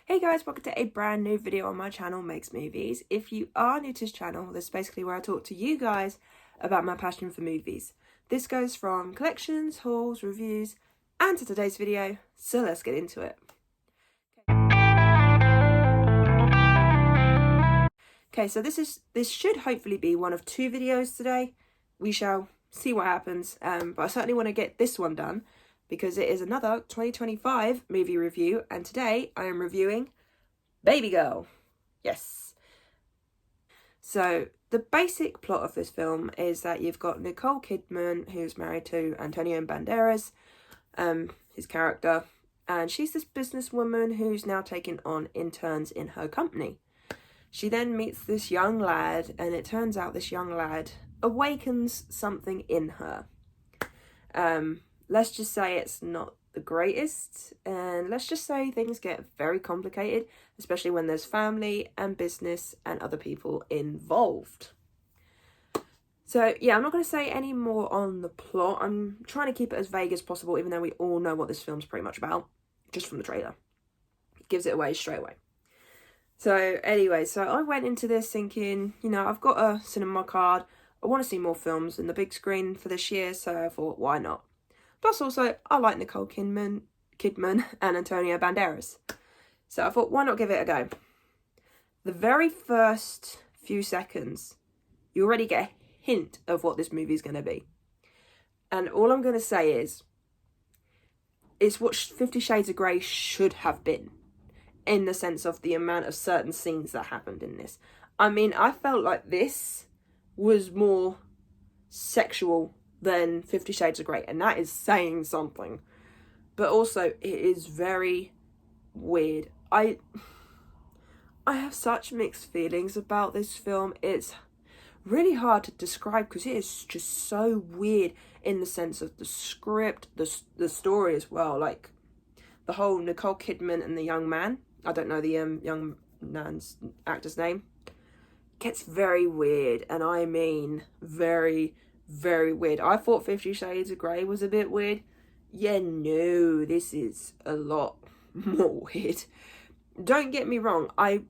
Hey guys, welcome to a brand new video on my channel, Makes Movies. If you are new to this channel, this is basically where I talk to you guys about my passion for movies. This goes from collections, hauls, reviews, and to today's video, so let's get into it. Okay, so this should hopefully be one of two videos today. We shall see what happens, but I certainly want to get this one done because it is another 2025 movie review, and today I am reviewing Babygirl. Yes. So the basic plot of this film is that you've got Nicole Kidman, who's married to Antonio Banderas, his character, and she's this businesswoman who's now taking on interns in her company. She then meets this young lad, and it turns out this young lad awakens something in her. Let's just say it's not the greatest, and let's just say things get very complicated, especially when there's family and business and other people involved. So yeah, I'm not going to say any more on the plot. I'm trying to keep it as vague as possible, even though we all know what this film's pretty much about, just from the trailer. It gives it away straight away. So anyway, so I went into this thinking, you know, I've got a cinema card. I want to see more films in the big screen for this year, so I thought, why not? Plus also, I like Nicole Kidman and Antonio Banderas. So I thought, why not give it a go? The very first few seconds, you already get a hint of what this movie's going to be. And all I'm going to say is, it's what 50 Shades of Grey should have been, in the sense of the amount of certain scenes that happened in this. I mean, I felt like this was more sexual than 50 Shades of Grey, and that is saying something. But also, it is very weird. I have such mixed feelings about this film. It's really hard to describe because it is just so weird in the sense of the script, the story as well. Like, the whole Nicole Kidman and the young man, I don't know the young man's actor's name, gets very weird, and I mean very, very weird. I thought 50 Shades of Grey was a bit weird. Yeah, no, this is a lot more weird. Don't get me wrong, I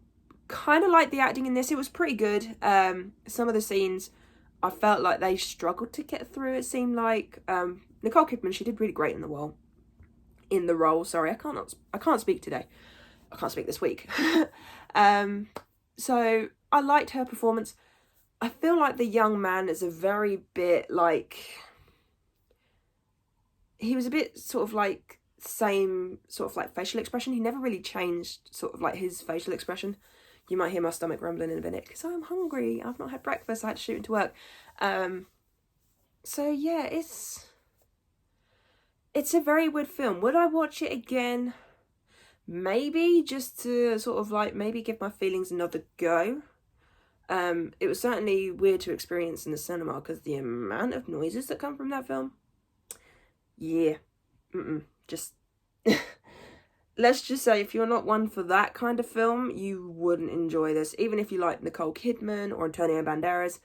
kind of like the acting in this. It was pretty good. Some of the scenes, I felt like they struggled to get through. It seemed like Nicole Kidman, she did really great in the role. Sorry, I can't speak today. I can't speak this week. So I liked her performance. I feel like the young man is a very bit like, he was a bit sort of like same sort of like facial expression. He never really changed sort of like his facial expression. You might hear my stomach rumbling in a minute because I'm hungry. I've not had breakfast. I had to shoot into work. So yeah, it's a very weird film. Would I watch it again? Maybe, just to sort of like maybe give my feelings another go. It was certainly weird to experience in the cinema because the amount of noises that come from that film. Yeah. Just let's just say if you're not one for that kind of film, you wouldn't enjoy this. Even if you like Nicole Kidman or Antonio Banderas.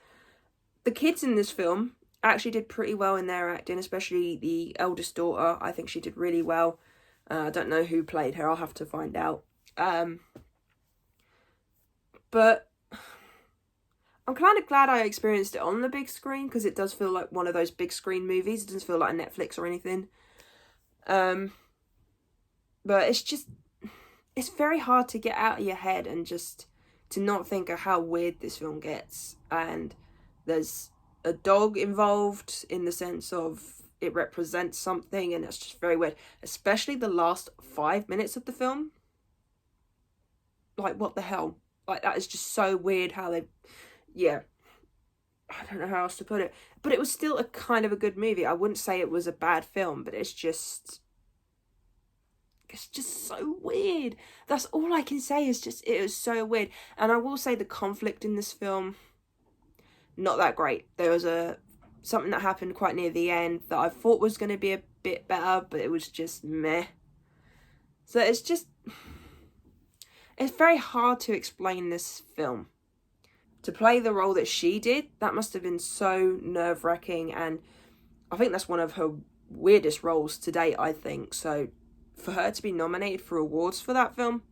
The kids in this film actually did pretty well in their acting, especially the eldest daughter. I think she did really well. I don't know who played her. I'll have to find out. But I'm kind of glad I experienced it on the big screen because it does feel like one of those big screen movies. It doesn't feel like a Netflix or anything. But it's very hard to get out of your head and just to not think of how weird this film gets. And there's a dog involved in the sense of it represents something, and it's just very weird. Especially the last 5 minutes of the film. Like, what the hell? Like, that is just so weird how they... Yeah. I don't know how else to put it. But it was still a kind of a good movie. I wouldn't say it was a bad film, but it's just so weird. That's all I can say is just, it was so weird. And I will say the conflict in this film, not that great. There was something that happened quite near the end that I thought was going to be a bit better, but it was just meh. So it's very hard to explain this film. To play the role that she did, that must have been so nerve-wracking, and I think that's one of her weirdest roles to date, I think. So for her to be nominated for awards for that film,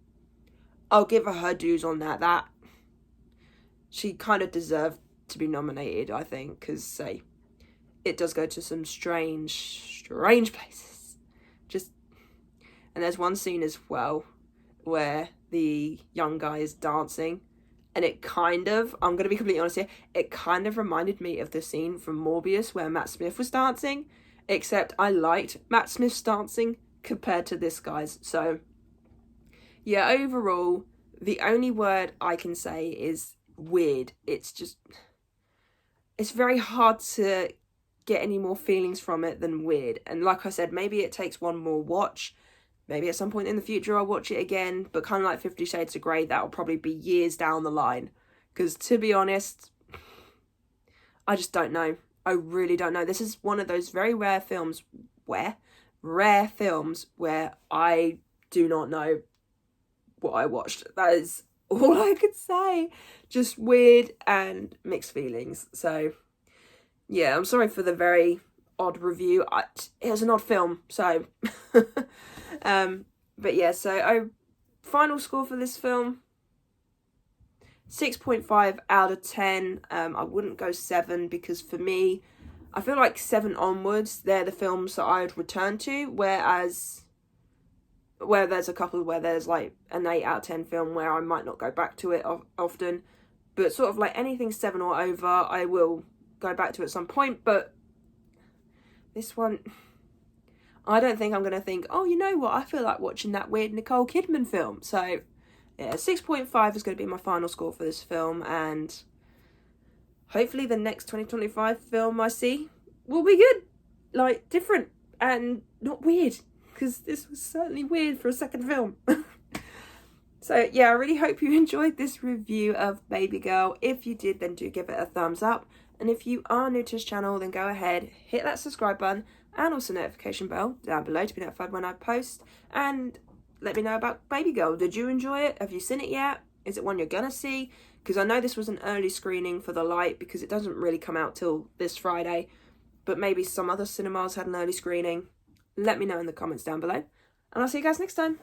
I'll give her dues on that she kind of deserved to be nominated, I think, because say it does go to some strange places. And there's one scene as well where the young guy is dancing, and it kind of, I'm going to be completely honest here, it kind of reminded me of the scene from Morbius where Matt Smith was dancing, except I liked Matt Smith's dancing compared to this guy's. So yeah, overall, the only word I can say is weird. It's very hard to get any more feelings from it than weird. And like I said, maybe it takes one more watch. Maybe at some point in the future I'll watch it again. But kind of like 50 Shades of Grey, that'll probably be years down the line. Because to be honest, I just don't know. I really don't know. This is one of those very rare films where I do not know what I watched. That is all I could say. Just weird and mixed feelings. So yeah, I'm sorry for the very odd review. It was an odd film, so but yeah, so final score for this film, 6.5 out of 10. I wouldn't go 7 because for me, I feel like 7 onwards, they're the films that I would return to, whereas where there's a couple where there's like an 8 out of 10 film where I might not go back to it often, but sort of like anything 7 or over, I will go back to at some point. But this one, I don't think I'm going to think, oh, you know what, I feel like watching that weird Nicole Kidman film. So yeah, 6.5 is going to be my final score for this film, and hopefully the next 2025 film I see will be good, like different and not weird, because this was certainly weird for a second film. So yeah, I really hope you enjoyed this review of Babygirl. If you did, then do give it a thumbs up. And if you are new to this channel, then go ahead, hit that subscribe button and also notification bell down below to be notified when I post. And let me know about Babygirl. Did you enjoy it? Have you seen it yet? Is it one you're gonna see? Because I know this was an early screening for the light because it doesn't really come out till this Friday. But maybe some other cinemas had an early screening. Let me know in the comments down below. And I'll see you guys next time.